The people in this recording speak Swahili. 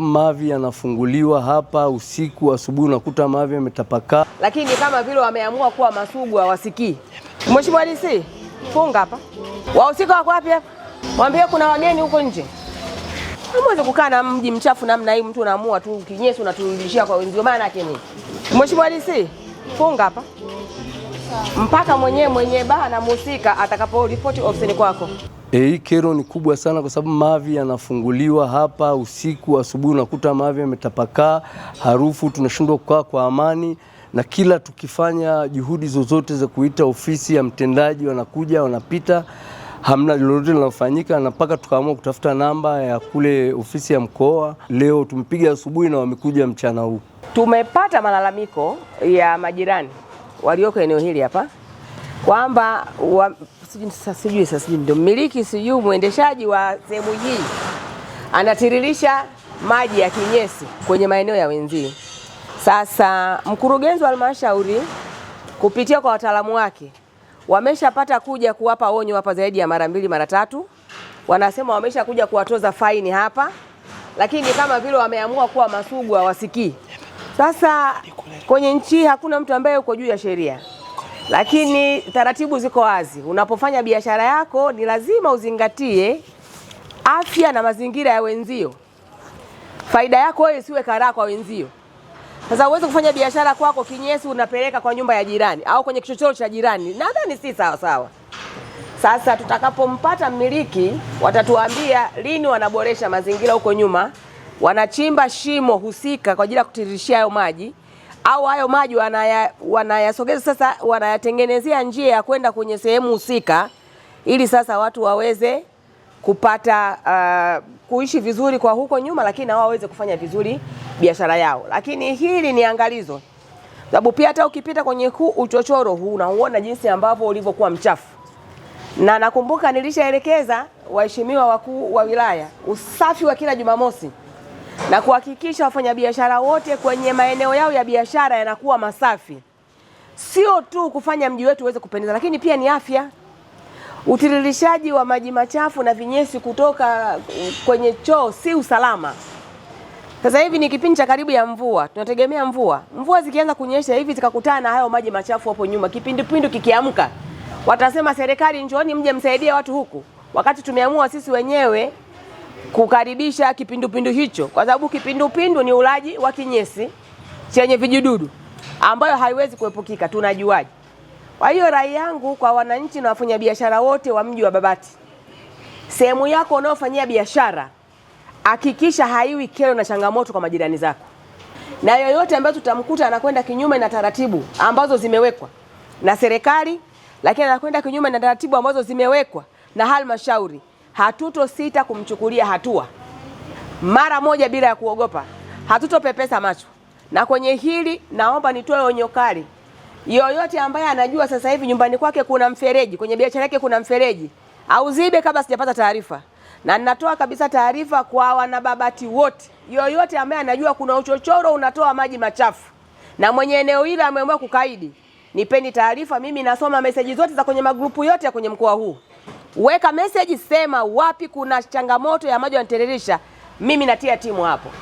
Mavi yanafunguliwa hapa usiku, asubuhi unakuta mavi yametapakaa. Lakini kama vile wameamua kuwa masugu hawasikii. Mheshimiwa DC, funga hapa. Wahusika wako wapi hapa? Mwambie kuna wageni huko nje. Hamwezi kukaa na mji mchafu namna hii, mtu anaamua tu kinyesi unaturudishia kwa wenzio, maana yake nini? Mheshimiwa DC, funga hapa. Mpaka mwenye baa na mhusika atakapo ripoti ofisini kwako. Hii kero ni kubwa sana kwa sababu mavi yanafunguliwa hapa usiku, asubuhi unakuta mavi yametapakaa, harufu, tunashindwa kukaa kwa amani, na kila tukifanya juhudi zozote za kuita ofisi ya mtendaji wanakuja wanapita, hamna lolote linalofanyika, na mpaka tukaamua kutafuta namba ya kule ofisi ya mkoa. Leo tumepiga asubuhi na wamekuja mchana huu. Tumepata malalamiko ya majirani walioko eneo hili hapa kwamba sijui ndio mmiliki sijui mwendeshaji wa sehemu hii anatiririsha maji ya kinyesi kwenye maeneo ya wenzio. Sasa mkurugenzi wa halmashauri kupitia kwa wataalamu wake wameshapata kuja kuwapa onyo hapa zaidi ya mara 2 mara 3. Wanasema wamesha kuja kuwatoza faini hapa, lakini kama vile wameamua kuwa masugu hawasikii. Sasa kwenye nchi hakuna mtu ambaye yuko juu ya sheria, lakini taratibu ziko wazi. Unapofanya biashara yako ni lazima uzingatie afya na mazingira ya wenzio. Faida yako wewe isiwe karaa kwa wenzio. Sasa uweze kufanya biashara kwako kinyesi unapeleka kwa nyumba ya jirani au kwenye kichochoro cha jirani, nadhani si sawa sawa. Sasa tutakapompata mmiliki watatuambia lini wanaboresha mazingira huko nyuma, wanachimba shimo husika kwa ajili ya kutiririshia hayo maji, au hayo maji wanayasogeza sasa, wanayatengenezea njia ya kwenda kwenye sehemu husika, ili sasa watu waweze kupata kuishi vizuri kwa huko nyuma, lakini na wao waweze kufanya vizuri biashara yao. Lakini hili ni angalizo, sababu pia hata ukipita kwenye uchochoro huu unaona jinsi ambavyo ulivyokuwa mchafu. Na nakumbuka nilishaelekeza waheshimiwa wakuu wa wilaya usafi wa kila Jumamosi na kuhakikisha wafanyabiashara wote kwenye maeneo yao ya biashara yanakuwa masafi. Sio tu kufanya mji wetu uweze kupendeza, lakini pia ni afya. Utiririshaji wa maji machafu na vinyesi kutoka kwenye choo si usalama. Sasa hivi ni kipindi cha karibu ya mvua, tunategemea mvua. Mvua zikianza kunyesha hivi zikakutana na hayo maji machafu hapo nyuma, kipindupindu kikiamka, watasema serikali njooni mje msaidie watu huku, wakati tumeamua sisi wenyewe kukaribisha kipindupindu hicho, kwa sababu kipindupindu ni ulaji wa kinyesi chenye vijidudu ambayo haiwezi kuepukika, tunajuaje. Kwa hiyo rai yangu kwa wananchi na wafanyabiashara wote wa mji wa Babati, sehemu yako unaofanyia biashara hakikisha haiwi kero na changamoto kwa majirani zako, na yoyote ambaye tutamkuta anakwenda kinyume na taratibu ambazo zimewekwa na serikali, lakini anakwenda kinyume na taratibu ambazo zimewekwa na halmashauri, hatutosita kumchukulia hatua mara moja bila ya kuogopa. Hatutopepesa macho. Na kwenye hili naomba nitoe onyo kali. Yoyote ambaye anajua sasa hivi nyumbani kwake kuna mfereji, kwenye biashara yake kuna mfereji, auzibe kabla sijapata taarifa. Na ninatoa kabisa taarifa kwa wanababati wote. Yoyote ambaye anajua kuna uchochoro unatoa maji machafu na mwenye eneo hili ameamua kukaidi, nipeni taarifa. Mimi nasoma meseji zote za kwenye magrupu yote ya kwenye mkoa huu. Weka message, sema wapi kuna changamoto ya maji yanatiririsha, mimi natia timu hapo.